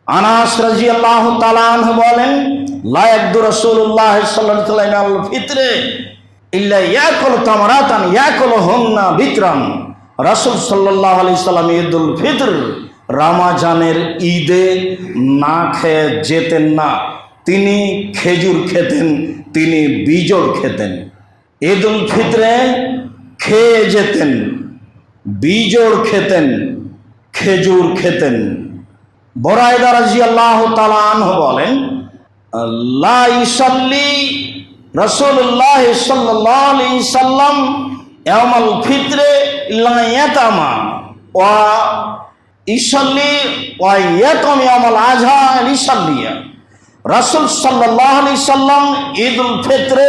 আনাস রাদিয়াল্লাহু তাআলা আনহু বলেন, লা ইয়াকদু রাসূলুল্লাহ সাল্লাল্লাহু আলাইহি ওয়াসাল্লাম আল ফিতরে ইল্লা ইয়াকুলু তামারাতান ইয়াকুলুহুন্না বিতরান। রাসূল সাল্লাল্লাহু আলাইহি ওয়াসাল্লাম ঈদুল ফিতর রমজানের ঈদে না খেয়ে যেতেন না, তিনি খেজুর খেতেন, তিনি বিজোড় খেতেন। ঈদুল ফিতরে খেয়ে যেতেন, বিজোড় খেতেন, খেজুর খেতেন। বুরায়দা রাদিয়াল্লাহু তাআলা আনহু বলেন, লা ইসাল্লি রাসূলুল্লাহ সাল্লাল্লাহু আলাইহি সাল্লাম ইয়াউমাল ফিতরে ইল্লা ইয়াতামা ওয়া ইসাল্লি ওয়া ইয়াতাম ইয়াউমাল আযহা ইসাল্লিয়া। রাসূল সাল্লাল্লাহু আলাইহি সাল্লাম ঈদুল ফিতরে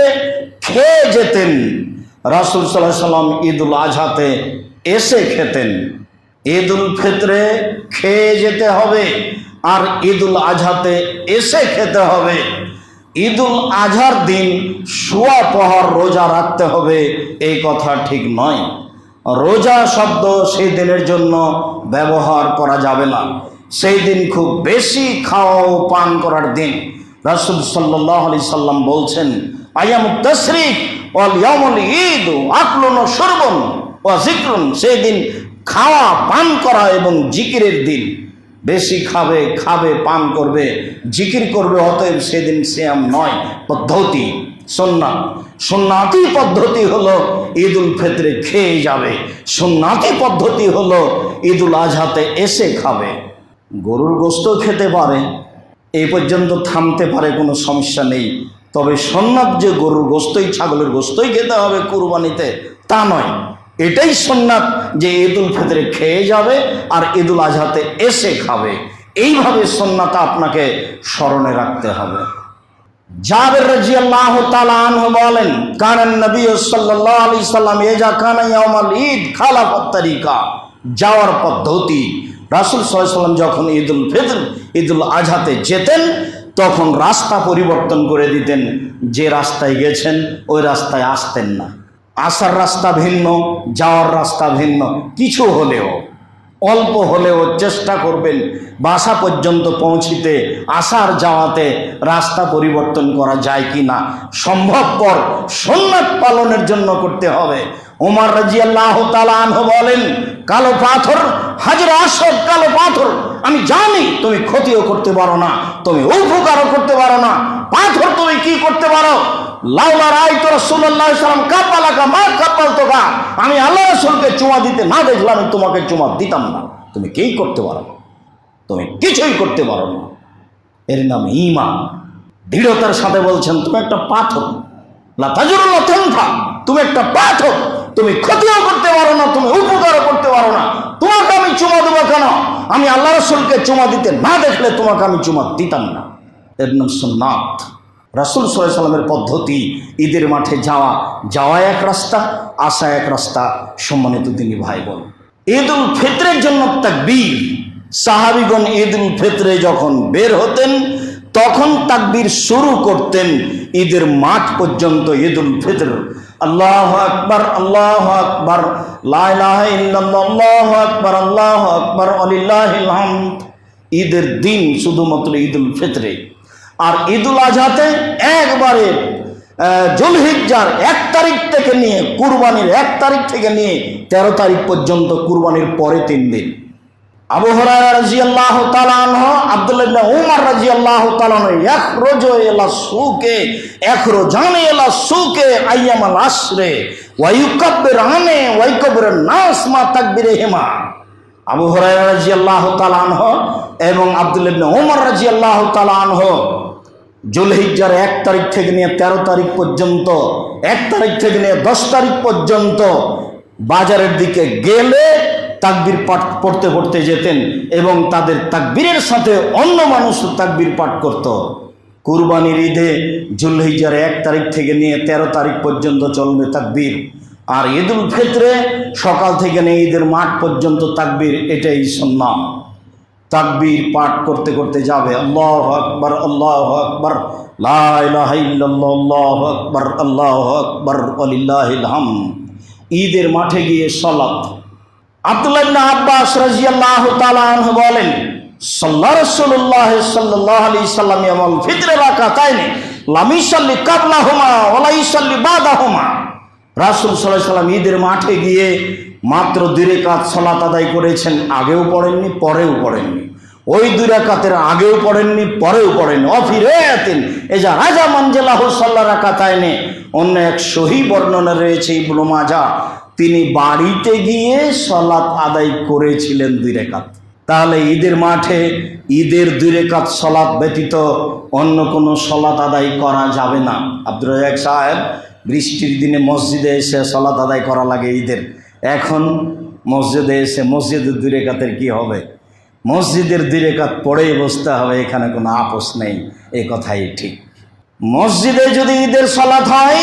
খেয়ে যেতেন, রাসূল সাল্লাল্লাহু আলাইহি সাল্লাম ঈদুল আযহাতে এসে খেতেন। ঈদুল ফিতরে খেয়ে যেতে হবে আর ঈদুল আযহাতে এসে খেতে হবে। ঈদুল আযহার দিন সোয়া প্রহর রোজা রাখতে হবে এই কথা ঠিক নয়। রোজা শব্দ সেই দিনের জন্য ব্যবহার করা যাবে না। সেই দিন খুব বেশি খাওয়া ও পান করার দিন। রাসূল সাল্লাল্লাহু আলাইহি সাল্লাম বলছেন, আইয়ামুত তাশরিক ওয়াল ইয়াউমুল ঈদ আকলুন ওয়া শুরবুন ওয়া যিকরুন। সেই দিন খাওয়া পান করা এবং জিকিরের দিন। বেশি খাবে, খাবে, পান করবে, জিকির করবে, অতএব সেদিন সিয়াম নয়, পদ্ধতি সুন্নাত। সুন্নাতি পদ্ধতি হলো ঈদুল ফিতরে খেয়ে যাবে, সুন্নাতি পদ্ধতি হলো ঈদুল আযহাতে এসে খাবে। গরুর গোশত খেতে পারে, এই পর্যন্ত থামতে পারে, কোনো সমস্যা নেই। তবে সুন্নাত যে গরুর গোশতই, ছাগলের গোশতই খেতে হবে কুরবানিতে, তা নয়। এটাই সুন্নাত যে ঈদুল ফিতরে খেয়ে যাবে আর ঈদুল আযহাতে এসে খাবে। এইভাবে সুন্নাত আপনাকে স্মরণে রাখতে হবে। জাবের রাদিয়াল্লাহু তাআলা আনহু বলেন, কানান নবী সাল্লাল্লাহু আলাইহি সাল্লাম ইজা কানা ইয়াউমাল ঈদ খালাফাত তারিকা। যাওয়ার পদ্ধতি। রাসূল সাল্লাল্লাহু আলাইহি সাল্লাম যখন ঈদুল ফিতর, ঈদুল আযহাতে যেতেন, তখন রাস্তা পরিবর্তন করে দিতেন। যে রাস্তায় গেছেন ওই রাস্তায় আসতেন না। আসার রাস্তা ভিন্ন, যাওয়ার রাস্তা ভিন্ন। কিছু হলেও, অল্প হলেও চেষ্টা করবেন বাসা পর্যন্ত পৌঁছিতে, আসার যাওয়াতে রাস্তা পরিবর্তন করা যায় কি না। সম্ভবপর সুন্নাত পালনের জন্য করতে হবে। ওমর রাদিয়াল্লাহু তাআলা আনহু বলেন, কালো পাথর, হাজরে আসওয়াদ কালো পাথর, আমি জানি তুমি ক্ষতিও করতে পারো না, তুমি উপকারও করতে পারো না। পাথর তুমি কি করতে পারো? লাউলা রাআইতু রাসূলুল্লাহ সাল্লাল্লাহু আলাইহি ওয়াসাল্লাম কাব্বালাকা মা কাব্বালতুকা। আমি আল্লাহ রাসূলকে চুমা দিতে না দেখলে আমি তোমাকে চুমা দিতাম না। তুমি কি করতে পারো? তুমি কিছুই করতে পারো না। এর নাম ঈমান। দৃঢ়তার সাথে বলছেন, তুমি একটা পাথর, লা তাজুরু লা তানফা, তুমি একটা পাথর, তুমি ক্ষতিও করতে পারো না, তুমি উপকারও করতে পারো না। তোমাকে আমি চুমা দেবো কেন? আমি আল্লাহ রাসূলকে চুমা দিতে না দেখলে তোমাকে আমি চুমা দিতাম না। এর নাম সুন্নাত। রাসূল সাল্লাল্লাহু আলাইহি সাল্লামের পদ্ধতি। ঈদের মাঠে যাওয়া এক রাস্তা, আসা এক রাস্তা। সম্মানিত দিনী ভাই বোন, ঈদুল ফিতরের জন্য তাকবীর। সাহাবীগণ ঈদুল ফিতরে যখন বের হতেন তখন তাকবীর শুরু করতেন ঈদের মাঠ পর্যন্ত। ঈদুল ফিতর, আল্লাহু আকবার, আল্লাহু আকবার, লা ইলাহা ইল্লাল্লাহ, আল্লাহু আকবার, আল্লাহু আকবার, ওয়ালিল্লাহিল হামদ। ঈদের দিন শুধুমাত্র ঈদুল ফিতরে। আর ঈদুল আযহাতে একবারে যুলহিজ্জার 1 তারিখ থেকে নিয়ে, কুরবানির 1 তারিখ থেকে নিয়ে 13 তারিখ পর্যন্ত, কুরবানির পরে 3 দিন। আবু হুরায়রা রাদিয়াল্লাহু তাআলা আনহু, আব্দুল্লাহ ইবনে উমর রাদিয়াল্লাহু তাআলা আনহু, ইখরুজু ইলা সুকে, ইখরুজানি ইলা সুকে আইয়ামাল আশরে ওয়া ইউকাব্বিরানি ওয়া ইউকাব্বিরুন নাস মা তাকবীরিহিমা। আবু হুরায়রা রাদিয়াল্লাহু তাআলা আনহু এবং আব্দুল্লাহ ইবনে উমর রাদিয়াল্লাহু তাআলা আনহু যুলহিজ্জার 1 তারিখ থেকে নিয়ে 13 তারিখ পর্যন্ত, 1 তারিখ থেকে নিয়ে 10 তারিখ পর্যন্ত বাজারের দিকে গেলে তাকবীর পাঠ পড়তে পড়তে যেতেন এবং তাদের তাকবীরের সাথে অন্য মানুষ তাকবীর পাঠ করত। কুরবানির ঈদে যুলহিজ্জার 1 তারিখ থেকে নিয়ে 13 তারিখ পর্যন্ত চলবে তাকবীর। আর ঈদুল ফিতরে সকাল থেকে নিয়ে ঈদের মাঠ পর্যন্ত তাকবীর। এটাই সুন্নাত। তাকবীর পাঠ করতে করতে যাবে, আল্লাহু আকবার, আল্লাহু আকবার, লা ইলাহা ইল্লাল্লাহ, আল্লাহু আকবার, আল্লাহু আকবার, ওয়ালিল্লাহিল হামদ। ঈদের মাঠে গিয়ে সালাত। আব্দুল্লাহ ইবনে আব্বাস রাদিয়াল্লাহু তাআলা আনহু বলেন, রাসূলুল্লাহ সাল্লাল্লাহু আলাইহি সাল্লাম ইয়াউমুল ফিতর রাকাতাইনি লাম ইসাল্লি কাবলাহুমা ওয়ালা ইসাল্লি বাদাহুমা। রাসূল সাল্লাল্লাহু আলাইহি সাল্লাম ঈদের মাঠে গিয়ে মাত্র 2 রাকাত সালাত আদায় করেছেন, আগেও পড়েননি পরেও পড়েননি। ওই 2 রাকাতের আগেও পড়েননি পরেও পড়েননি। অফিরাতিন এজা রাজা মানজালাহু সাল্লা রাকাতাইনি। অন্য এক সহিহ বর্ণনা রয়েছে ইবনে মাজাহ, তিনি বাড়িতে গিয়ে সালাত আদায় করেছিলেন 2 রাকাত। তাহলে ঈদের মাঠে ঈদের 2 রাকাত সালাত ব্যতীত অন্য কোনো সালাত আদায় করা যাবে না। আব্দুর রাজ্জাক সাহেব বৃষ্টির দিনে মসজিদে এসে সালাত আদায় করা লাগে ঈদের। এখন মসজিদে এসে মসজিদের 2 রাকাতের কি হবে? মসজিদের 2 রাকাত পড়েই বসতে হবে, এখানে কোনো আপোষ নেই, এই কথাই ঠিক। মসজিদে যদি ঈদের সালাত হয়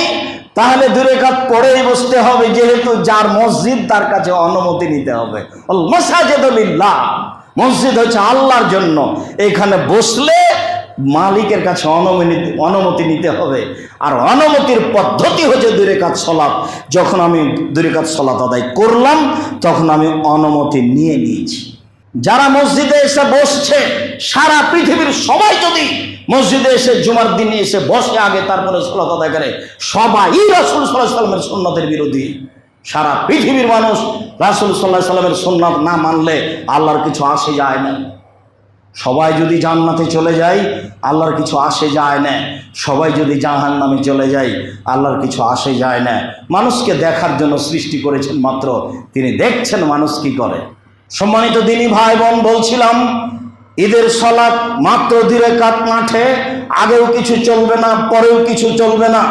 তাহলে 2 রাকাত পড়েই বসতে হবে, যেহেতু যার মসজিদ তার কাছে অনুমতি নিতে হবে। আল মাসাজিদু লিল্লাহ, মসজিদ হচ্ছে আল্লাহর জন্য, এখানে বসলে মালিকের কাছে অনুমতি নিতে হবে। আর অনুমতির পদ্ধতি হচ্ছে 2 রাকাত সালাত। যখন আমি 2 রাকাত সালাত আদায় করলাম তখন আমি অনুমতি নিয়ে নিয়েছি। যারা মসজিদে এসে বসছে, সারা পৃথিবীর সবাই যদি মসজিদে এসে জুমার দিনে এসে বসে আগে তারপরে সালাত আদায় করে, সবাই রাসূল সাল্লাল্লাহু আলাইহি সাল্লামের সুন্নতের বিরোধী। সারা পৃথিবীর মানুষ রাসূল সাল্লাল্লাহু আলাইহি সাল্লামের সুন্নাত না মানলে আল্লাহর কিছু আসে যায় না। সবাই যদি জান্নাতে চলে যায় আল্লাহর কিছু আসে যায় না, সবাই যদি জাহান্নামে চলে যায় আল্লাহর কিছু আসে যায় না। মানুষকে দেখার জন্য সৃষ্টি করেছেন মাত্র, তিনি দেখছেন মানুষ কি করে। সম্মানিত দিনী ভাই বোন, বলছিলাম ঈদের সালাত মাত্র 2 রাকাত মাঠে, আগেও কিছু চলবে না পরেও কিছু চলবে না।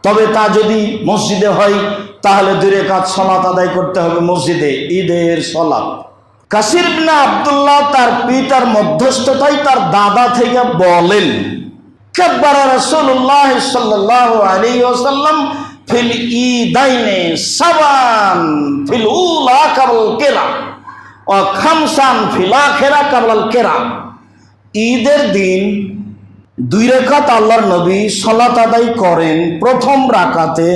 তবে তা যদি মসজিদে হয় তাহলে 2 রাকাত সালাত আদায় করতে হবে মসজিদে, ঈদের সালাত। কাসির ইবনে আব্দুল্লাহ তার পিতার মধ্যস্থতায় তার দাদা থেকে বলেন, কাব্বারা রাসূলুল্লাহ সাল্লাল্লাহু আলাইহি ওয়াসাল্লাম ফিল ঈদাইনি সাবান ফিল উলা কাবল কিরা ও খামসান ফিল আখিরা কাবলাল কিরা। ঈদের দিন 2 রাকাত আল্লাহর নবী সালাত আদায় করেন। প্রথম রাকাতে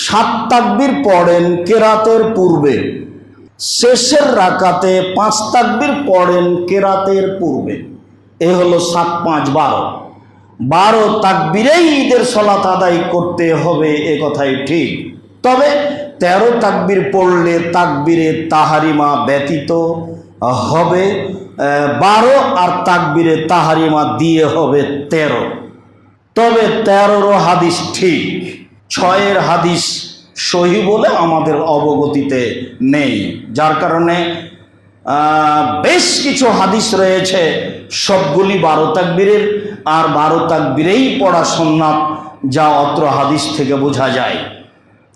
7 তাকবীর পড়েন কেরাতের পূর্বে, শেষের রাকাতে 5 তাকবীর পড়েন কেরাতের পূর্বে। এ হলো 7 5 12। 12 তাকবীরেই ঈদের সালাত আদায় করতে হবে, এ কথাই ঠিক। তবে 13 তাকবীর পড়লে তাকবীরে তাহারিমা ব্যতীত হবে 12, আর তাকবীরে তাহারিমা দিয়ে হবে 13। তবে 13 হাদিস ঠিক, 6 হাদিস সহি বলে আমাদের অবগতিতে নেই, যার কারণে বেশ কিছু হাদিস রয়েছে সবগুলি 12 তাকবীরের, আর 12 তাকবীরেই পড়া সুন্নাত, যা অত্র হাদিস থেকে বোঝা যায়।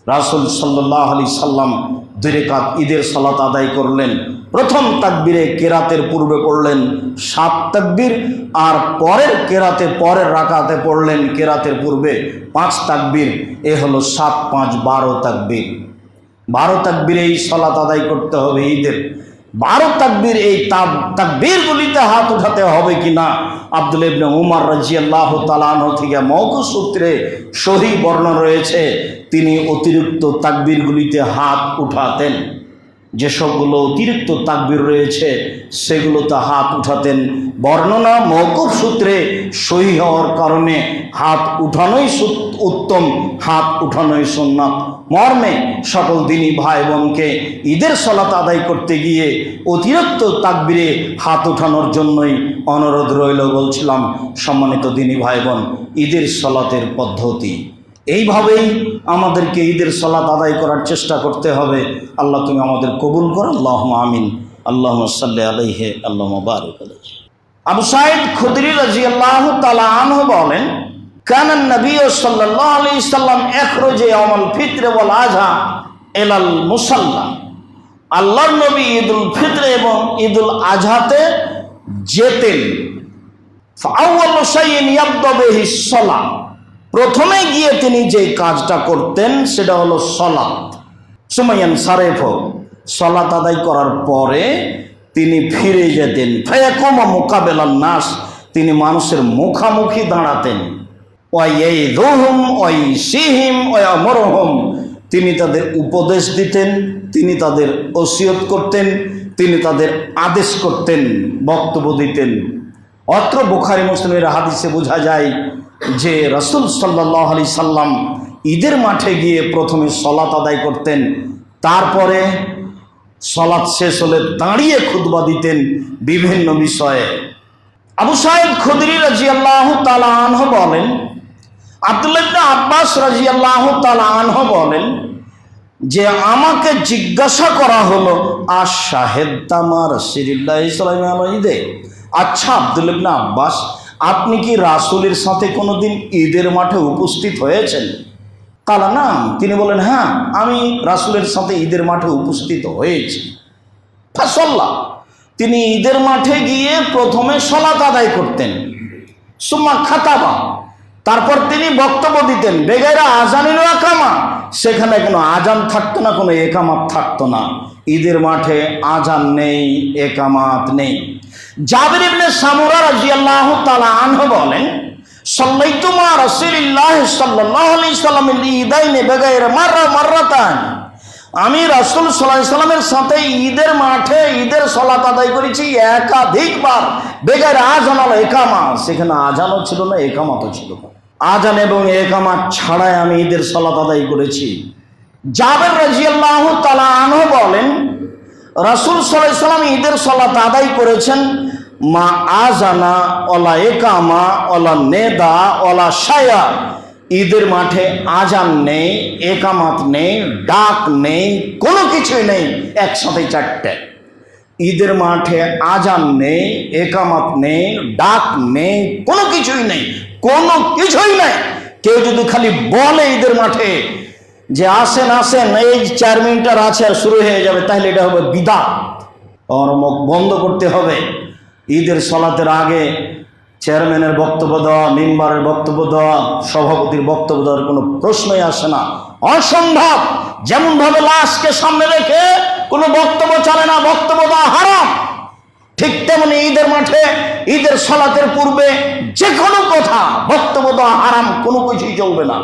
রাসূল সাল্লাল্লাহু আলাইহি সাল্লাম 2 রাকাত ঈদের সালাত আদায় করলেন। প্রথম তাকবীরে কেরাতের পূর্বে পড়লেন 7 তাকবীর, আর পরের কেরাতে পরের রাকাতে পড়লেন কেরাতের পূর্বে 5 তাকবীর। এ হলো 7 5 12 তাকবীর। 12 তাকবীরেই সালাত আদায় করতে হবে ঈদের। 12 তাকবীর এই তাকবীরগুলিতে হাত উঠাতে হবে কিনা আব্দুল্লাহ ইবনে উমর রাদিয়াল্লাহু তাআলা আনহু থেকে মওকুফ সূত্রে সহিহ বর্ণনা রয়েছে, তিনি অতিরিক্ত তাকবীরগুলিতে হাত উঠাতেন। যেসবগুলো অতিরিক্ত তাকবীর রয়েছে সেগুলোতে হাত উঠাতেন। বর্ণনা মওকুফ সূত্রে সহিহ হওয়ার কারণে হাত উঠানোই উত্তম, হাত উঠানোই সুন্নাত। মর্মে সকল দিনী ভাই বোনকে ঈদের সালাত আদায় করতে গিয়ে অতিরিক্ত তাকবীরে হাত উঠানোর জন্যই অনুরোধ রইল। বলছিলাম সম্মানিত দিনী ভাই বোন, ঈদের সালাতের পদ্ধতি এইভাবেই আমাদেরকে ঈদের সালাত আদায় করার চেষ্টা করতে হবে। আল্লাহ তুমি আমাদের কবুল করো, আল্লাহুম্মা আমিন। আল্লাহুম্মা সাল্লি আলাইহি আল্লাহুম্মা বারিক আলাইহি। আবু সাঈদ খুদরি রাদিয়াল্লাহু তাআলা আনহু বলেন, কানান নবী সাল্লাল্লাহু আলাইহি সাল্লাম ইখরুজু ইয়াউমুল ফিতর ওয়াল আযহা ইলাল মুসাল্লা। আল্লাহর নবী ঈদুল ফিতর এবং ঈদুল আযহাতে যেতেন। ফাআওয়ালু শাইইন ইয়াবদা বিহিস সালাত, প্রথমে গিয়ে তিনি যে কাজটা করতেন সেটা হলো সালাত। সুমাইয়ান সারেফ, সালাত আদায় করার পরে তিনি ফিরে যেতেন। ফায়াকুমা মুকাবিলান নাস, তিনি মানুষের মুখামুখি দাঁড়াতেন। ওয়াইয়াইযুহুম ওয়াইসিহিম ওয়ায়ামুরুহুম, তিনি তাদের উপদেশ দিতেন, তিনি তাদের ওসিয়ত করতেন, তিনি তাদের আদেশ করতেন, বক্তব্য দিতেন। অত্র বুখারী মুসলিমের হাদিসে বোঝা যায় যে রাসূল সাল্লাল্লাহু আলাইহি সাল্লাম ঈদের মাঠে গিয়ে প্রথমে সালাত আদায় করতেন, তারপরে সালাত শেষ হলে দাঁড়িয়ে খুতবা দিতেন বিভিন্ন বিষয়ে। আবু সাঈদ খুদরি রাদিয়াল্লাহু তাআলা আনহু বলেন, আব্দুল্লাহ ইবনে আব্বাস রাদিয়াল্লাহু তাআলা আনহু বলেন যে আমাকে জিজ্ঞাসা করা হলো, আশ-শাহিদতা মা রাসূলিল্লাহি সাল্লাল্লাহু আলাইহি ঈদে। আচ্ছা আব্দুল্লাহ ইবনে আব্বাস, আপনি কি রাসূলের সাথে কোনোদিন ঈদের মাঠে উপস্থিত হয়েছেন? কালা না, তিনি বলেন হ্যাঁ, আমি রাসূলের সাথে ঈদের মাঠে উপস্থিত হয়েছি। ফাসাল্লাহ, তিনি ঈদের মাঠে গিয়ে প্রথমে সালাত আদায় করতেন, সুম্মা খাতাবা, তারপর তিনি বক্তব্য দিতেন, বেগাইরা আযানিন ওয়া ইকামা, সেখানে কোনো আজান থাকতো না, কোনো একামাত থাকতো না। ঈদের মাঠে আজান নেই, একামাত নেই। জাবির ইবনে সামুরা রাদিয়াল্লাহু তাআলা আনহু বলেন, সাল্লাইতু মা রাসূলিল্লাহ সাল্লাল্লাহু আলাইহি সাল্লামের ঈদাইনে বেগাইরা মাররাতান, আমি রাসূল সাল্লাল্লাহু আলাইহি সাল্লামের সাথে ঈদের মাঠে ঈদের সালাত আদায় করেছি একাধিকবার, বেগাইরা আযান ওয়া ইকামা, সেখানে আজানও ছিল না, একামাতও ছিল না। আজান এবং একামাত ছাড়াই আমি ঈদের সালাত আদায় করেছি। জাবের রাদিয়াল্লাহু তাআলা আনহু বলেন, রাসূল সাল্লাল্লাহু আলাইহি সাল্লাম ঈদের সালাত আদায় করেছেন মা আজানা ওয়ালা ইকামা ওয়ালা নেদা ওয়ালা শায়া, ঈদের মাঠে আজান নেই, একামাত নেই, ডাক নেই, কোনো কিছুই নেই, একসাথে চারটে। ঈদের মাঠে আজান নেই, একামাত নেই, ডাক নেই, কোনো কিছুই নেই, কোনো কিছুই নেই। কেউ যদি খালি বলে ঈদের মাঠে যে আসেন আসেন, এই 4 মিনিট আর আছে আর শুরু হয়ে যাবে, তাহলে এটা হবে বিদআত, ওর মুখ বন্ধ করতে হবে। ঈদের সালাতের আগে চেয়ারম্যানের বক্তব্য দেওয়া, মেম্বারের বক্তব্য দেওয়া, সভাপতির বক্তব্য দেওয়ার কোনো প্রশ্নই আসে না, অসম্ভব। যেমন ভাবে লাশকে সামনে রেখে কোনো বক্তব্য চলে না, বক্তব্য দেওয়া হারাম, ঠিক তেমনি ঈদের মাঠে ঈদের সালাতের পূর্বে যে কোনো কথা বক্তব্য দেওয়া হারাম, কোনো কিছুই চলবে না।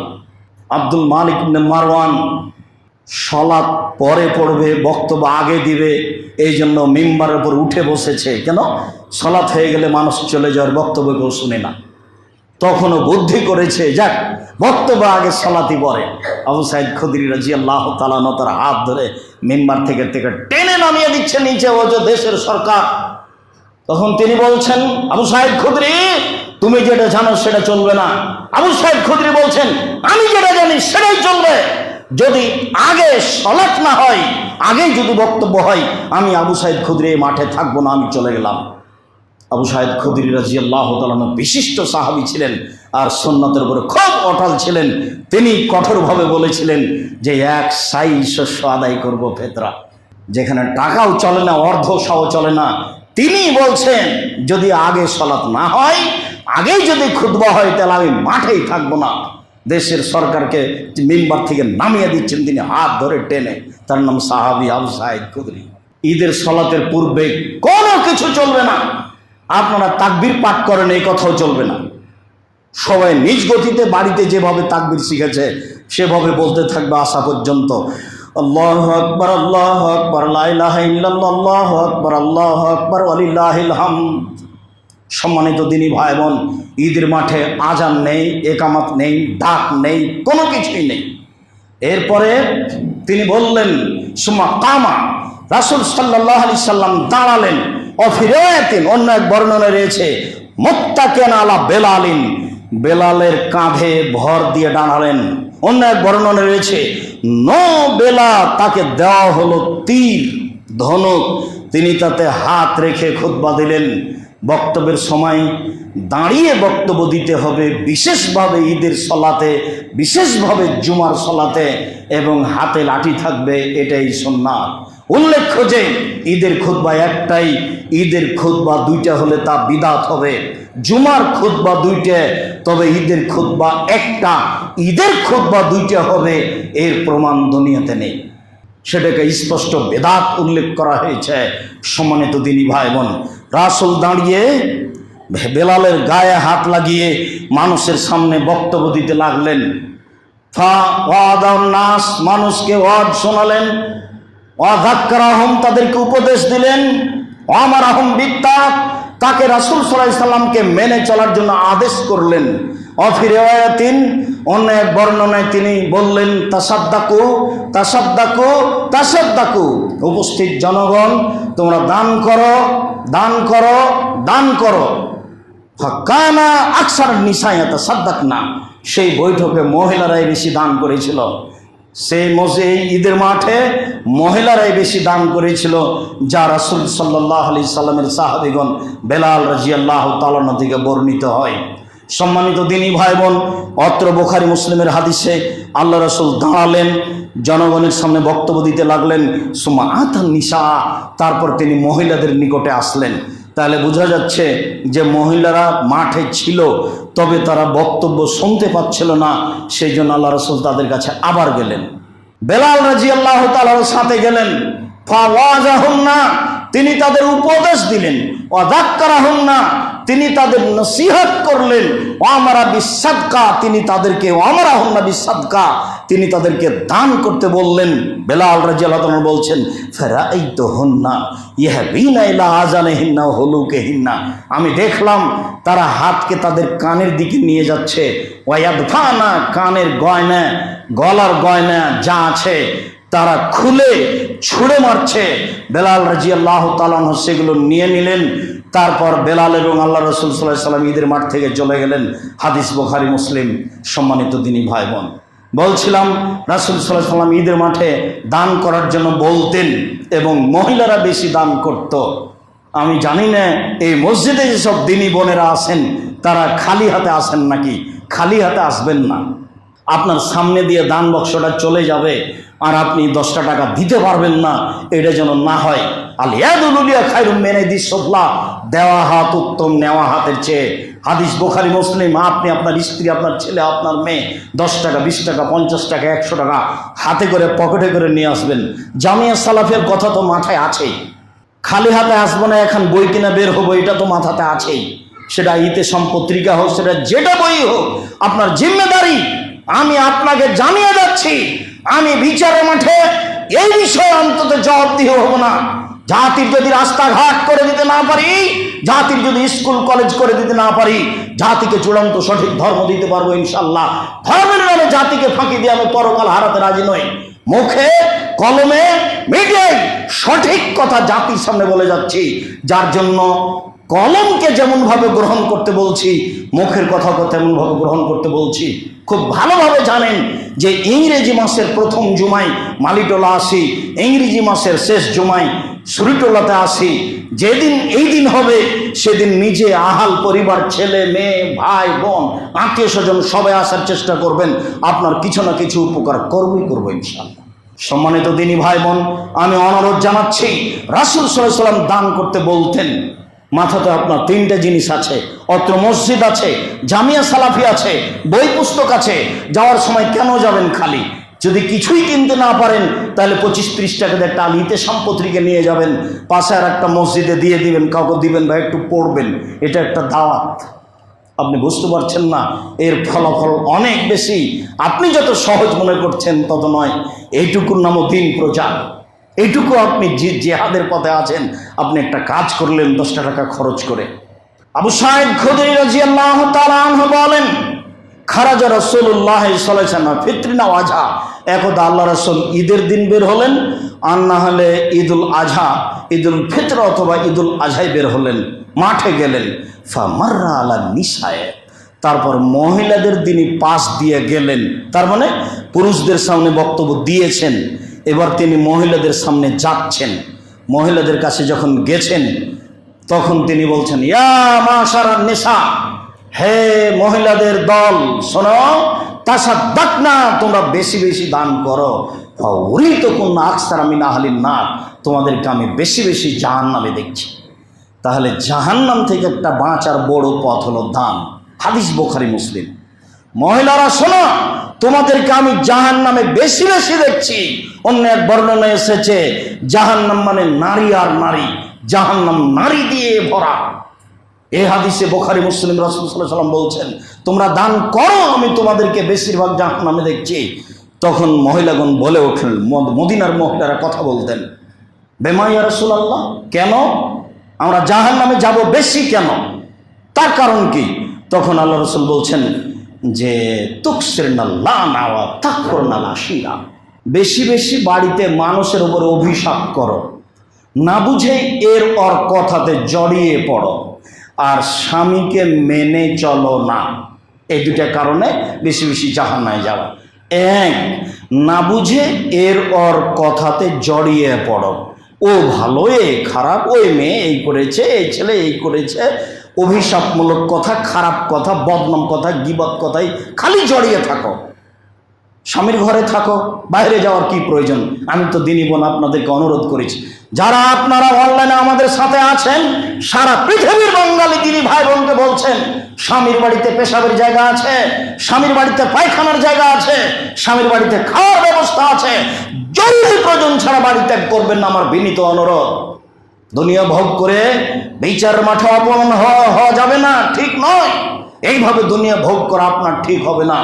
আব্দুল মালিক ইবনে মারওয়ান সালাত পরে পড়বে, বক্তব্য আগে দিবে, এই জন্য মিম্বারের উপর উঠে বসেছে। কেন? সালাত হয়ে গেলে মানুষ চলে যাওয়ার, বক্তব্য কেউ শুনে না। তখনও বুদ্ধি করেছে, যাক বক্তব্য আগে সালাতই পড়ে। আবু সাঈদ খুদরি রাদিয়াল্লাহু তাআলা আনহু তার হাত ধরে মিম্বার থেকে টেনে নামিয়ে দিচ্ছে নিচে, ও যে দেশের সরকার। তখন তিনি বলছেন, আবু সাঈদ খুদরি, তুমি যেটা জানো সেটা চলবে না। আবু সাঈদ খুদরি বলছেন, আমি যেটা জানি সেটাই চলবে। যদি আগে সালাত না হয়, আগেই যদি বক্তব্য হয়, আমি আবু সাঈদ খুদরি এই মাঠে থাকবো না, আমি চলে গেলাম। আবু সাঈদ খুদরি রাদিয়াল্লাহু তাআলা বিশিষ্ট সাহাবী ছিলেন আর সুন্নাতের উপরে খুব অটল ছিলেন। তিনি কঠোরভাবে বলেছিলেন যে 1 সাই শস্য আদায় করব ফেতরা, যেখানে টাকাও চলে না, অর্ধশাও চলে না। তিনি বলছেন যদি আগে সালাত না হয়, আগেই যদি খুতবা হয়, তাহলে আমি মাঠেই থাকবো না। দেশের সরকারকে মিম্বার থেকে নামিয়ে দিচ্ছেন তিনি হাত ধরে টেনে। তার নাম সাহাবী আবু সাঈদ খুদরি। ঈদের সালাতের পূর্বে কোনো কিছু চলবে না। আপনারা তাকবীর পাঠ করেন, এই কথাও চলবে না। সবাই নিজ গতিতে বাড়িতে যেভাবে তাকবীর শিখেছে সেভাবে বলতে থাকবে আসা পর্যন্ত। আল্লাহু আকবার, আল্লাহু আকবার, লা ইলাহা ইল্লাল্লাহ, আল্লাহু আকবার, আল্লাহু আকবার, ওয়ালিল্লাহিল হামদ। সম্মানিত দিনী ভাই বোন, ঈদের মাঠে আজান নেই, একামাত নেই, ডাক নেই, কোনো কিছুই নেই। এরপরে তিনি বললেন, সুম্মা কামা, রাসূল সাল্লাল্লাহু আলাইহি সাল্লাম দাঁড়ালেন। অফিরায়াতিন, অন্য এক বর্ণনা রয়েছে মুত্তাকিন আলা বেলালিন, বেলালের কাঁধে ভর দিয়ে দাঁড়ালেন। অন্য এক বর্ণনা রয়েছে বেলা, তাকে দেওয়া হলো তীর, ধনুক, তিনি তাতে হাত রেখে খুতবা দিলেন। বক্তব্যের সময় দাঁড়িয়ে বক্তব্য দিতে হবে, বিশেষভাবে ঈদের সালাতে, বিশেষভাবে জুমার সালাতে, এবং হাতে লাঠি থাকবে, এটাই সুন্নাত। উল্লেখ্য যে ঈদের খুতবা একটাই, ঈদের খুতবা 2টা হলে তা বিদআত হবে। জুমার খুতবা 2টা, তবে ঈদের খুতবা একটা। ঈদের খুতবা 2টা হবে, এর প্রমাণ দুনিয়াতে নেই, সেটাকে স্পষ্ট বিদআত উল্লেখ করা হয়েছে। সম্মানিত দিনী ভাই বোন, রাসূল দাঁড়িয়ে বেলালের গায়ে হাত লাগিয়ে মানুষের সামনে বক্তব্য দিতে লাগলেন। নাস, মানুষকে ওয়াজ শোনালেন। ওয়াযাক্কারাহুম, তাদেরকে উপদেশ দিলেন, আমারাহুম বিত্তাক, তাকে রাসূল সাল্লাল্লাহু আলাইহি সাল্লামকে মেনে চলার জন্য আদেশ করলেন। অফি রিওয়ায়াতিন, অন্য এক বর্ণনায় তিনি বললেন তাসাদ্দাকু তাসাদ্দাকু তাসাদ্দাকু, উপস্থিত জনগণ তোমরা দান করো, দান করো, দান করো। ফাকানা আকসার নিসা ইয়াতাসাদ্দাকনা, সেই বৈঠকে মহিলারাই বেশি দান করেছিল। সেই এই ঈদের মাঠে মহিলারাই বেশি দান করেছিল, যা রাসূল সাল্লাল্লাহু আলাইহি সাল্লামের সাহাবীগণ বেলাল রাদিয়াল্লাহু তাআলা আনহু থেকে বর্ণিত হয়। সম্মানিত দিনী ভাই বোন, অত্র বুখারী মুসলিমের হাদিসে আল্লাহ রাসূল দাঁড়ালেন, জনগণের সামনে বক্তব্য দিতে লাগলেন। সুম্মা আতান নিসা, তারপর তিনি মহিলাদের নিকটে আসলেন। তাহলে বোঝা যাচ্ছে যে মহিলারা মাঠে ছিল, তবে তারা বক্তব্য শুনতে পাচ্ছিল না, সেই জন্য আল্লাহ রাসূল তাদের কাছে আবার গেলেন। বেলাল রাদিয়াল্লাহু তাআলার সাথে গেলেন। ফাওয়াজাহুন্না, তিনি তাদের উপদেশ দিলেন। ওয়াযাক্কারাহুন্না, তিনি তাদের নসিহত করলেন। ওয়ামারা বিসাদকা, তিনি তাদেরকে ওয়ামারাহুন্না বিসাদকা, তিনি তাদেরকে দান করতে বললেন। বেলাল রাদিয়াল্লাহু তাআলা বলছেন, ফারাআইতুহুন্না ইয়াহবিনা ইলা আযানিহিন্না ওয়া হুলুকিহিন্না, আমি দেখলাম তারা হাতকে তাদের কানের দিকে নিয়ে যাচ্ছে। ওয়ায়াদফানা, কানের গয়না, গলার গয়না যা আছে তারা খুলে ছুঁড়ে মারছে। বেলাল রাদিয়াল্লাহু তাআলা আনহু সেগুলো নিয়ে নিলেন। তারপর বেলাল এবং আল্লাহ রাসূল সাল্লাল্লাহু আলাইহি সাল্লাম ঈদের মাঠ থেকে চলে গেলেন। হাদিস বুখারী মুসলিম। সম্মানিত দিনী ভাই বোন, বলছিলাম রাসূল সাল্লাল্লাহু আলাইহি সাল্লাম ঈদের মাঠে দান করার জন্য বলতেন এবং মহিলারা বেশি দান করত। আমি জানি না এই মসজিদে যেসব দিনী বোনেরা আছেন তারা খালি হাতে আসেন নাকি। খালি হাতে আসবেন না। আপনার সামনে দিয়ে দান বক্সটা চলে যাবে আর আপনি 10টা টাকা দিতে পারবেন না, এটা যেন না হয়। আল ইয়াদুল উলিয়া খায়রুম মিন ইয়াদিস সুফলা, দেওয়া হাত উত্তম নেওয়া হাতের চেয়ে। হাদিস বুখারী মুসলিম। আপনি আপনার স্ত্রী, আপনার ছেলে, আপনার মেয়ে 10 টাকা, 20 টাকা, 50 টাকা, 100 টাকা হাতে করে পকেটে করে নিয়ে আসবেন। জামিয়া সালাফের কথা তো মাথায় আছেই। খালি হাতে আসবো না, এখন বই কিনা বের হবো, এটা তো মাথাতে আছেই। সেটা ইতিসাম পত্রিকা হোক, সেটা যেটা বই হোক, আপনার জিম্মেদারি। আমি আপনাকে জানিয়ে যাচ্ছি, আমি বিচারের মাঠে এই বিষয়ে অন্তত জবাবদিহি হব না। জাতির যদি রাস্তাঘাট করে দিতে না পারি, জাতির যদি স্কুল কলেজ করে দিতে না পারি, জাতিকে চূড়ান্ত সঠিক ধর্ম দিতে পারবো ইনশাল্লাহ। ধর্মের নামে জাতিকে ফাঁকি দিয়ে আমি পরকাল হারাতে রাজি নই। মুখে কলমে মিডিয়ায় সঠিক কথা জাতির সামনে বলে যাচ্ছি, যার জন্য কলমকে যেমন ভাবে গ্রহণ করতে বলছি, মুখের কথাকে তেমন ভাবে গ্রহণ করতে বলছি। খুব ভালোভাবে জানেন যে ইংরেজি মাসের প্রথম জুমায় মালিটোলা আসি, ইংরেজি মাসের শেষ জুমায় সুরিটোলাতে আসি। যেদিন এই দিন হবে সেদিন নিজে আহাল পরিবার, ছেলে মেয়ে, ভাই বোন, আত্মীয় স্বজন সবাই আসার চেষ্টা করবেন। আপনার কিছু না কিছু উপকার করবই করবো ইনশাআল্লাহ। সম্মানিত দিনী ভাই বোন, আমি অনুরোধ জানাচ্ছি, রাসূল সাল্লাল্লাহু আলাইহি ওয়াসাল্লাম দান করতে বলতেন। মাথাতে আপনার 3টে জিনিস আছে। অত্র মসজিদ আছে, জামিয়া সালাফি আছে, বই পুস্তক আছে। যাওয়ার সময় কেন যাবেন খালি? যদি কিছুই কিনতে না পারেন তাহলে 25-30 টাকা দিয়ে একটা ইতিসাম পত্রিকা নিয়ে যাবেন, পাশে আর একটা মসজিদে দিয়ে দিবেন, কাউকে দিবেন, ভাই একটু পড়বেন। এটা একটা দাওয়াত। আপনি বুঝতে পারছেন না, এর ফলাফল অনেক বেশি। আপনি যত সহজ মনে করছেন তত নয়। এইটুকুর নামও দিন প্রচার। এইটুকু আপনি জিহাদের পথে আছেন, আপনি একটা কাজ করলেন 10টা টাকা খরচ করে। আবু সাঈদ খুদরি রাদিয়াল্লাহু তাআলা আনহু বলেন, খারাজা রাসূলুল্লাহ সাল্লাল্লাহু আলাইহি ওয়াসাল্লাম ফিতরিনা ওয়াজহা, একদা আল্লাহ রাসূল ঈদের দিন বের হলেন, আর না হলে ঈদুল আজহা, ঈদুল ফিতর অথবা ঈদুল আজহায় বের হলেন, মাঠে গেলেন। ফামাররা আলা নিসায়ে, তারপর মহিলাদের তিনি পাশ দিয়ে গেলেন। তার মানে পুরুষদের সামনে বক্তব্য দিয়েছেন, এবার তিনি মহিলাদের সামনে যাচ্ছেন। মহিলাদের কাছে যখন গেছেন তখন তিনি বলছেন, ইয়া মাশারান নিসা, হে মহিলাদের দল, শোনো, তাসাদ্দাকনা, তোমরা বেশি বেশি দান করো। ফাউরিতুকুন্না আকসারা মিন আহলিন নার, তোমাদেরকে আমি বেশি বেশি জাহান্নামে দেখছি। তাহলে জাহান্নাম থেকে একটা বাঁচার বড় পথ হলো দান। হাদিস বুখারী মুসলিম। মহিলারা শোনো, তোমাদেরকে আমি জাহান্নামে বেশি বেশি দেখছি। অন্য এক বর্ণনায় এসেছে জাহান্নাম মানে নারী আর নারী, জাহান্নাম নারী দিয়ে ভরা। এই হাদিসে বুখারী মুসলিম রাসূল সাল্লাল্লাহু আলাইহি ওয়াসাল্লাম বলছেন, তোমরা দান করো, আমি তোমাদেরকে বেশিরভাগ জাহান্নামে দেখছি। তখন মহিলাগণ বলে উঠলেন, মদিনার মহিলারা কথা বলতেন, বেমা ইয়া রাসূলুল্লাহ, কেন আমরা জাহান্নামে যাব বেশি কেন, তার কারণ কি? তখন আল্লাহ রাসূল বলছেন যে তুকসিরনাল লানা ওয়া তাকফুরনাল আশিরা, বেশি বেশি বাড়িতে মানুষের উপরে অভিশাপ করো, না বুঝে এর ওর কথাতে জড়িয়ে পড়ো, আর স্বামীকে মেনে চলো না। এই দুটা কারণে বেশি বেশি জাহান্নামে যাওয়া। এক, না বুঝে এর ওর কথাতে জড়িয়ে পড়ো, ও ভালো এ খারাপ, ওই মেয়ে এই করেছে, এই ছেলে এই করেছে, অভিশাপমূলক কথা, খারাপ কথা, বদনাম কথা, গীবত কথাই খালি জড়িয়ে থাকো। স্বামীর ঘরে থাকো, বাইরে যাওয়ার কি প্রয়োজন? আমি তো দিনী বোন আপনাদেরকে অনুরোধ করেছি, যারা আপনারা অনলাইনে আমাদের সাথে আছেন, সারা পৃথিবীর বাঙালি দিনী ভাই বোনকে বলছেন, স্বামীর বাড়িতে পেশাবের জায়গা আছে, স্বামীর বাড়িতে পায়খানার জায়গা আছে, স্বামীর বাড়িতে খাওয়ার ব্যবস্থা আছে, জরুরি প্রয়োজন ছাড়া বাড়ি ত্যাগ করবেন না, আমার বিনীত অনুরোধ। দুনিয়া ভোগ করে বিচার মাঠে অপমান হওয়া যাবে না, ঠিক নয়। এইভাবে দুনিয়া ভোগ করা আপনার ঠিক হবে না।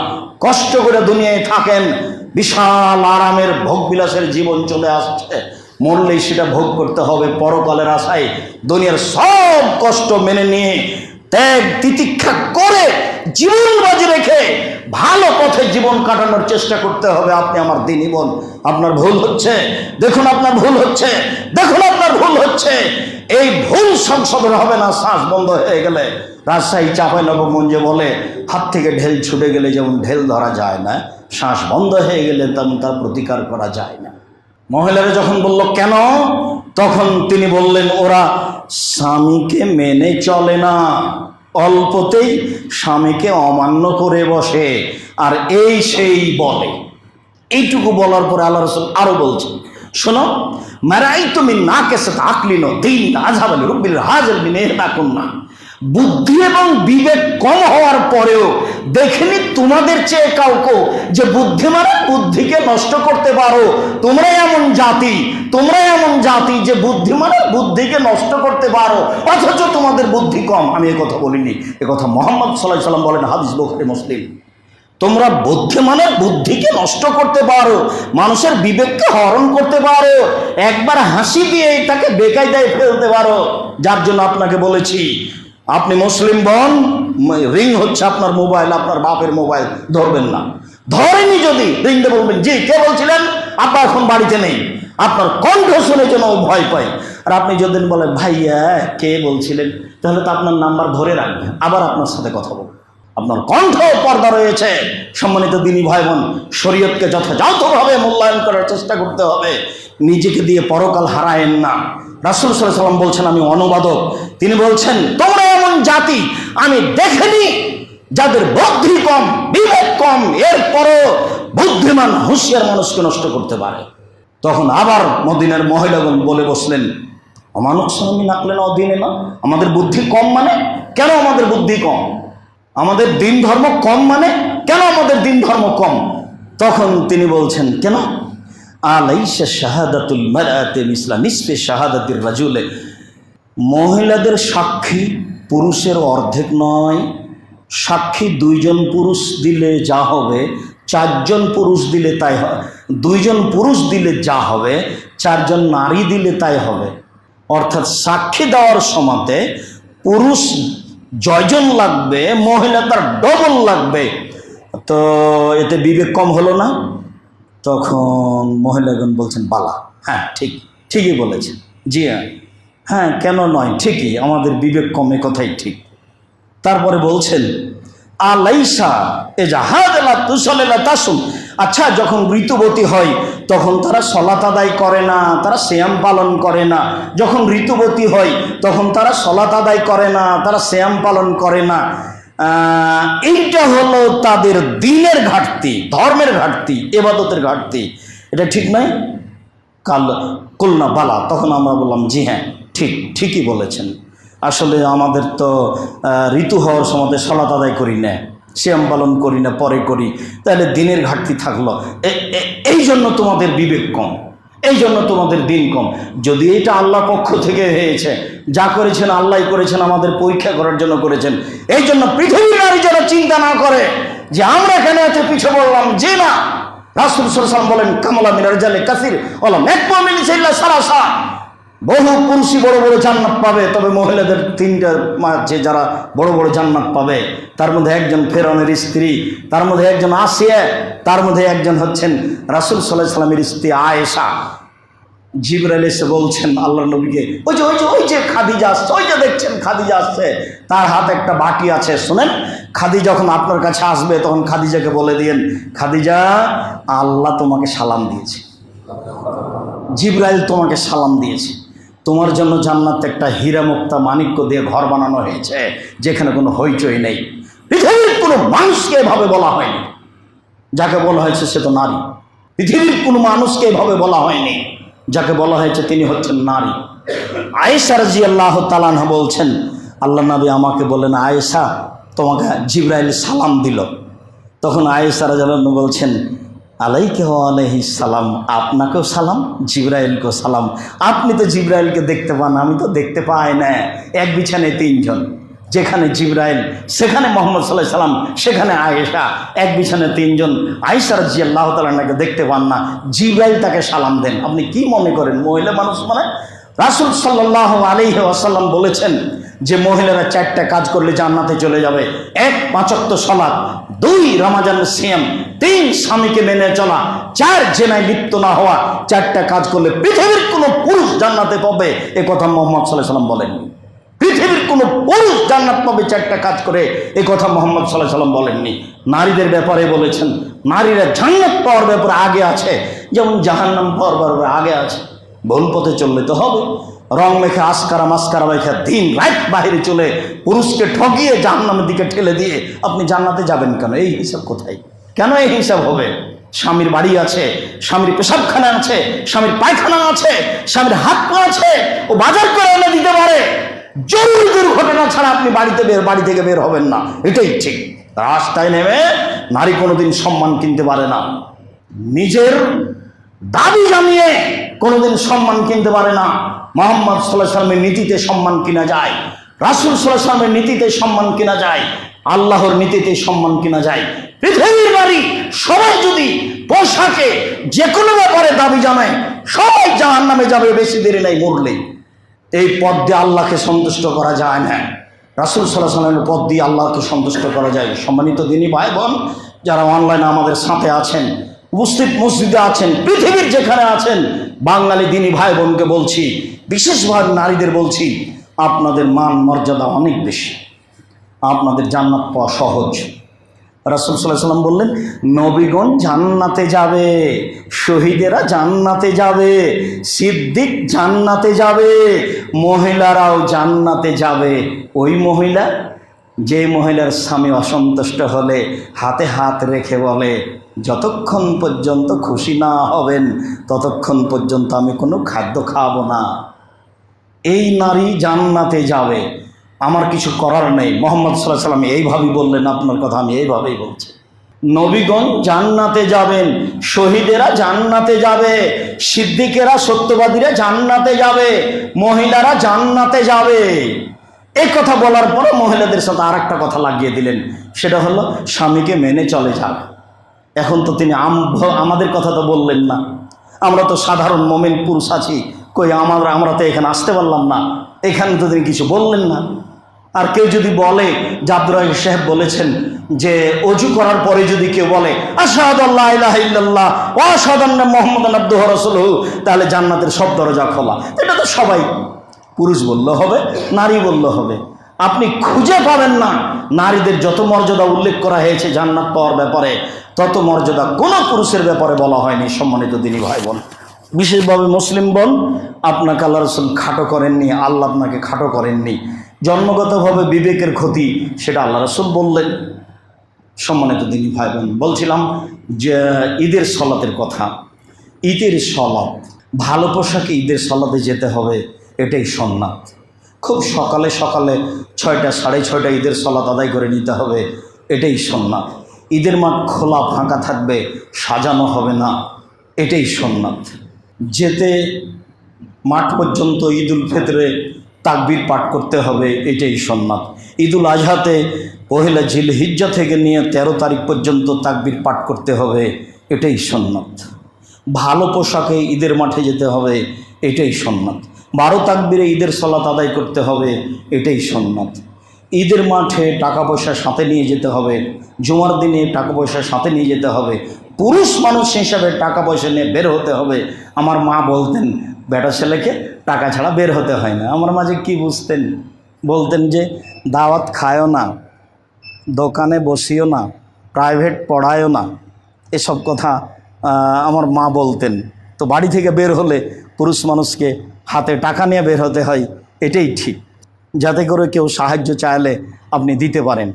কষ্ট করে দুনিয়ায় থাকেন, বিশাল আরামের ভোগ বিলাসের জীবন চলে আসছে, মরলেই সেটা ভোগ করতে হবে পরকালের আশায়। দুনিয়ার সব কষ্ট মেনে নিয়ে ত্যাগ তিতিক্ষা করে জীবন বাজি রেখে ভালো পথে জীবন কাটানোর চেষ্টা করতে হবে। আপনি আমার দিনী বোন, আপনার ভুল হচ্ছে, দেখুন আপনার ভুল হচ্ছে, দেখুন আপনার ভুল হচ্ছে। এই ভুল সংশোধন হবে না শ্বাস বন্ধ হয়ে গেলে। রাজশাহী চাঁপাইনবাবগঞ্জে বলে, হাত থেকে ঢেল ছুটে গেলে যেমন ঢেল ধরা যায় না, শ্বাস বন্ধ হয়ে গেলে তেমন তার প্রতিকার করা যায় না। মহিলারা যখন বলল কেন, তখন তিনি বললেন, ওরা স্বামীকে মেনে চলে না, অল্পতেই স্বামীকে অমান্য করে বসে, আর এই সেই বলে। এইটুকু বলার পরে আল্লাহ রাসূল আরো বলছেন, শোনো, মারাই তুমি না কেসে আকলিনো দিন আজহাবালি রব্বিল হাজাল বিন ইহদাকুন্না, বুদ্ধি এবং বিবেক কম হওয়ার পরেও দেখেনি তোমাদের চেয়ে কাউকে যে বুদ্ধিমানের বুদ্ধিকে নষ্ট করতে পারো। তোমরা এমন জাতি যে বুদ্ধিমানের বুদ্ধিকে নষ্ট করতে পারো, অথচ তোমাদের বুদ্ধি কম। আমি কথা বলিনি, কথা মুহাম্মদ সাল্লাল্লাহু আলাইহি ওয়াসাল্লাম বলেন, হাদিস বুখারী মুসলিম। তোমরা বুদ্ধিমানের বুদ্ধিকে নষ্ট করতে পারো, মানুষের বিবেককে হরণ করতে পারো, একবার হাসি দিয়ে তাকে বেকায়দায় ফেলতে পারো। যার জন্য আপনাকে বলেছি, আপনি মুসলিম বোন, রিং হচ্ছে আপনার মোবাইল, আপনার বাপের মোবাইল, ধরবেন না। ধরেনি যদি রিং দিয়ে বলবেন, জি কে বলছিলেন, আব্বা এখন বাড়িতে নেই, আপনার কণ্ঠ শুনে যেন ভয় পায়। আর আপনি যদি বলেন ভাইয়া কে বলছিলেন, তাহলে তো আপনার নাম্বার ধরে রাখবে, আবার আপনার সাথে কথা বলবে। আপনার কণ্ঠ পর্দা রয়েছে। সম্মানিত দিনী ভাই বোন, শরীয়তকে যথাযথভাবে মূল্যায়ন করার চেষ্টা করতে হবে, নিজেকে দিয়ে পরকাল হারায়েন না। রাসূল সাল্লাল্লাহু আলাইহি ওয়াসাল্লাম বলছেন, আমি অনুবাদক, তিনি বলছেন, তোমরা এমন জাতি আমি দেখিনি যাদের বুদ্ধি কম, বিবেক কম, এরপরও বুদ্ধিমান হুঁশিয়ার মানুষকে নষ্ট করতে পারে। তখন আবার মদিনার মহিলাগণ বলে বসলেন, অমানুষ স্বামী নাকলেন অধীনে না, আমাদের বুদ্ধি কম মানে কেন? আমাদের বুদ্ধি কম, আমাদের দিন ধর্ম কম মানে কেন? আমাদের দিন ধর্ম কম। তখন তিনি বলছেন, কেন? আলাইসা শাহাদাতুল মারআতি মিসলা নিসফি শাহাদাতির রাজুলে, মহিলাদের সাক্ষী পুরুষের অর্ধেক নয়। সাক্ষী 2 জন পুরুষ দিলে যা হবে, 4 জন পুরুষ দিলে তাই হয়, 2 জন পুরুষ দিলে যা হবে, 4 জন নারী দিলে তাই হবে। অর্থাৎ সাক্ষী দেওয়ার সময়তে পুরুষ জয়জন লাগবে, মহিলা তার ডবল লাগবে। তো এতে বিবেক কম হলো না? তখন মহিলাগণ বলছেন, বালা, হ্যাঁ ঠিকই বলেছেন, জি হ্যাঁ কেন নয়, ঠিকই, আমাদের বিবেক কমে, কথাই ঠিক। তারপরে বলছেন, আলাইসা এজাহাদালা তুসালেলা তাসুম, আচ্ছা যখন ঋতুবতী হয় তখন তারা সলাত আদায় করে না, তারা সিয়াম পালন করে না। যখন ঋতুবতী হয় তখন তারা সলাত আদায় করে না, তারা সিয়াম পালন করে না। এইটা হলো তাদের দিনের ঘাটতি, ধর্মের ঘাটতি, ইবাদতের ঘাটতি। এটা ঠিক নয়? কুলনা বালা, তখন আমরা বললাম, জি হ্যাঁ ঠিকই বলেছেন। আসলে আমাদের তো ঋতু হওয়ার সময় সালাত আদায় করি না, সিয়াম পালন করি না, পরে করি, তাহলে দিনের ঘাটতি থাকলো। এই জন্য তোমাদের বিবেক কম, এই জন্য তোমাদের দিন কম। যদি এটা আল্লাহর পক্ষ থেকে হয়েছে, যা করেছেন আল্লাহই করেছেন, আমাদের পরীক্ষা করার জন্য করেছেন। এই জন্য পৃথিবীর নারী যারা চিন্তা না করে যে আমরা এখানে এত পিছু পড়লাম, যে না, রাসূল সাল্লাল্লাহু আলাইহি ওয়াসাল্লাম বলেন কামালা মিনার জালে কাসির ওয়ালা মাকমু মিন ইল্লা সালাসা, বহু পুরুষই বড় বড় জান্নাত পাবে, তবে মহিলাদের তিনটা মাঝে যারা বড় বড় জান্নাত পাবে তার মধ্যে একজন ফেরাউনের স্ত্রী, তার মধ্যে একজন আসিয়া, তার মধ্যে একজন হচ্ছেন রাসূল সাল্লাল্লাহু আলাইহি ওয়াসাল্লামের স্ত্রী আয়েশা। জিবরাইল এসে বলছেন আল্লাহর নবীকে, ওই যে খাদিজা আসছে, ওই যে দেখছেন খাদিজা আসছে, তার হাতে একটা বাটি আছে, শুনেন খাদিজা যখন আপনার কাছে আসবে তখন খাদিজাকে বলে দিয়েন, খাদিজা আল্লাহ তোমাকে সালাম দিয়েছে, জিবরাইল তোমাকে সালাম দিয়েছে, তোমার জন্য জান্নাতে একটা হীরা মুক্তা মাণিক্য দিয়ে ঘর বানানো হয়েছে যেখানে কোনো হইচই নেই। পৃথিবীর কোনো মানুষকে এভাবে বলা হয়নি, যাকে বলা হয়েছে সে তো নারী। পৃথিবীর কোনো মানুষকে এভাবে বলা হয়নি, যাকে বলা হয়েছে তিনি হচ্ছেন নারী। আয়েশা রাদিয়াল্লাহু তাআলা আনহা বলছেন, আল্লাহ নবী আমাকে বলেন, আয়েশা তোমাকে জিবরাইল সালাম দিল। তখন আয়েশা রাদিয়াল্লাহু আনহা বলছেন, আলাইকা ওয়া আলাইহিস সালাম, আপনাকেও সালাম, জিবরাইলকেও সালাম। আপনি তো জিবরাইলকে দেখতে পান, আমি তো দেখতে পাই না। এক বিছানায় তিনজন, যেখানে জিবরাইল সেখানে মুহাম্মদ সাল্লাল্লাহু আলাইহি সাল্লাম, সেখানে আয়েশা, এক বিছানায় তিনজন। আয়েশা রাদিয়াল্লাহু তাআলা আনহাকে দেখতে পান না, জিবরাইল তাকে সালাম দেন। আপনি কি মনে করেন মহিলা মানুষ মানে? রাসূল সাল্লাল্লাহু আলাইহি ওয়াসাল্লাম বলেছেন যে মহিলারা 4টা কাজ করলে জান্নাতে চলে যাবে। 1 5 ওয়াক্ত সালাত, 2 রমজানের সিয়াম, 3 স্বামীকে মেনে চলা, 4 জেনায় লিপ্ত না হওয়া। 4টা কাজ করলে পৃথিবীর কোনো পুরুষ জান্নাতে পাবে, এ কথা মুহাম্মদ সাল্লাল্লাহু আলাইহি ওয়াসাল্লাম বলেননি। পৃথিবীর কোনো পুরুষ জান্নাত পাবে 4টা কাজ করে, এ কথা মুহাম্মদ সাল্লাল্লাহু আলাইহি ওয়াসাল্লাম বলেননি। নারীদের ব্যাপারে বলেছেন নারীরা জান্নাত পাওয়ার ব্যাপারে আগে আছে, যেমন জাহান্নাম পাওয়ার ব্যাপারে আগে আছে। ভুল পথে চললে তো হবে, রং মেখে আসকারা মাস্কারা মেখে দিন রাত বাহিরে চলে পুরুষকে ঠকিয়ে জাহান্নামের দিকে ঠেলে দিয়ে আপনি জান্নাতে যাবেন কেন? এই হিসাব কোথায়? কেন এই হিসাব হবে? স্বামীর বাড়ি আছে, স্বামীর পেশাবখানা আছে, স্বামীর পায়খানা আছে, স্বামীর হাত পা আছে, ও বাজার করে এনে দিতে পারে। জরুরি দুর্ঘটনা ছাড়া আপনি বাড়ি থেকে বের হবেন না, এটাই ঠিক। রাস্তায় নেমে নারী কোনোদিন সম্মান কিনতে পারে না, নিজের দাবি জানিয়ে কোনোদিন সম্মান কিনতে পারে না। মুহাম্মদ সাল্লাল্লাহু আলাইহি ওয়াসাল্লামের নীতিতে সম্মান কিনা যায়, রাসূল সাল্লাল্লাহু আলাইহি ওয়াসাল্লামের নীতিতে সম্মান কিনা যায়, আল্লাহর নীতিতে সম্মান কিনা যায়। পৃথিবীর নারী সবাই যদি পোশাকে যে কোনো ব্যাপারে দাবি জানায়, সবাই জাহান্নামে যাবে, বেশি দেরি নাই, মরলেই। এই পথ দিয়ে আল্লাহকে সন্তুষ্ট করা যায় না, রাসূল সাল্লাল্লাহু আলাইহি ওয়াসাল্লামের পথ দিয়ে আল্লাহকে সন্তুষ্ট করা যায়। সম্মানিত দিনী ভাই বোন যারা অনলাইনে আমাদের সাথে আছেন, উপস্থিত মসজিদে আছেন, পৃথিবীর যেখানে আছেন, বাঙালি দিনী ভাই বোনকে বলছি, বিশেষভাবে নারীদের বলছি, আপনাদের মান মর্যাদা অনেক বেশি, আপনাদের জান্নাত পাওয়া সহজ। রাসূল সাল্লাল্লাহু আলাইহি ওয়াসাল্লাম বললেন, নবীগণ জান্নাতে যাবে, শহীদেরা জান্নাতে যাবে, সিদ্দিক জান্নাতে যাবে, মহিলারাও জান্নাতে যাবে। ওই মহিলা যে মহিলার স্বামী অসন্তুষ্ট হলে হাতে হাত রেখে বলে, যতক্ষণ পর্যন্ত খুশি না হবেন ততক্ষণ পর্যন্ত আমি কোনো খাদ্য খাবো না, এই নারী জান্নাতে যাবে। আমার কিছু করার নেই। মুহাম্মদ সাল্লাল্লাহু আলাইহি ওয়াসাল্লাম এইভাবেই বললেন, আপনার কথা আমি এইভাবেই বলছি। নবীগণ জান্নাতে যাবেন, শহীদেরা জান্নাতে যাবে, সিদ্দিকেরা সত্যবাদীরা জান্নাতে যাবে, মহিলারা জান্নাতে যাবে। এই কথা বলার পরে মহিলাদের সাথে আর একটা কথা লাগিয়ে দিলেন, সেটা হলো স্বামীকে মেনে চলে যাবে। এখন তো তিনি আমাদের কথা তো বললেন না, আমরা তো সাধারণ মোমেন পুরুষ আছি, কই আমরা তো এখানে আসতে পারলাম না, এখানে তো তিনি কিছু বললেন না। আর কেউ যদি বলে যে আব্দুর রাজ্জাক সাহেব বলেছেন যে অজু করার পরে যদি কেউ বলে আশহাদু আল্লা ইলাহা ইল্লাল্লাহ ওয়া আশহাদু আন্না মুহাম্মাদান আবদুহু ওয়া রাসূলুহু, তাহলে জান্নাতের সব দরজা খোলা। এটা তো সবাই, পুরুষ বললে হবে, নারী বললে হবে। আপনি খুঁজে পাবেন না নারীদের যত মর্যাদা উল্লেখ করা হয়েছে জান্নাত পাওয়ার ব্যাপারে, তত মর্যাদা কোনো পুরুষের ব্যাপারে বলা হয়নি। সম্মানিত দিনী ভাই বোন, বিশেষভাবে মুসলিম বোন, আপনাকে আল্লাহ রাসূল খাটো করেননি, আল্লাহ আপনাকে খাটো করেননি। জন্মগতভাবে বিবেকের ক্ষতি, সেটা আল্লাহ রাসূল বললেন। সম্মানিত দিনী ভাই বোন, বলছিলাম যে ঈদের সলাতের কথা। ঈদের সলাত, ভালো পোশাকে ঈদের সলাতে যেতে হবে, এটাই সুন্নাত। খুব সকালে 6টা 6:30 ঈদের সলাত আদায় করে নিতে হবে, এটাই সুন্নাত। ঈদের মাঠ খোলা ফাঁকা থাকবে, সাজানো হবে না, এটাই সুন্নাত। যেতে মাঠ পর্যন্ত ঈদুল ফিতরে তাকবীর পাঠ করতে হবে, এটাই সুন্নাত। ঈদুল আজহাতে 1 জিলহিজ্জা থেকে নিয়ে 13 তারিখ পর্যন্ত তাকবীর পাঠ করতে হবে, এটাই সুন্নাত। ভালো পোশাকে ঈদের মাঠে যেতে হবে, এটাই সুন্নাত। 12 তাকবীরে ঈদের সালাত আদায় করতে হবে, এটাই সুন্নাত। ঈদের মাঠে টাকা পয়সা সাথে নিয়ে যেতে হবে, জুমার দিনে টাকা পয়সা সাথে নিয়ে যেতে হবে, পুরুষ মানুষ হিসাবে টাকা পয়সা নিয়ে বের হতে হবে। আমার মা বলতেন বেটা ছেলেকে টাকা ছাড়া বের হতে হয় না। আমার মাঝে কি বুঝতেন? বলতেন যে দাওয়াত খায়ও না, দোকানে বসিও না, প্রাইভেট পড়ায়ও না, এসব কথা আমার মা বলতেন। তো বাড়ি থেকে বের হলে পুরুষ মানুষকে হাতে টাকা নিয়ে বের হতে হয়, এটাই ঠিক, যাতে করে কেউ সাহায্য চাইলে আপনি দিতে পারেন।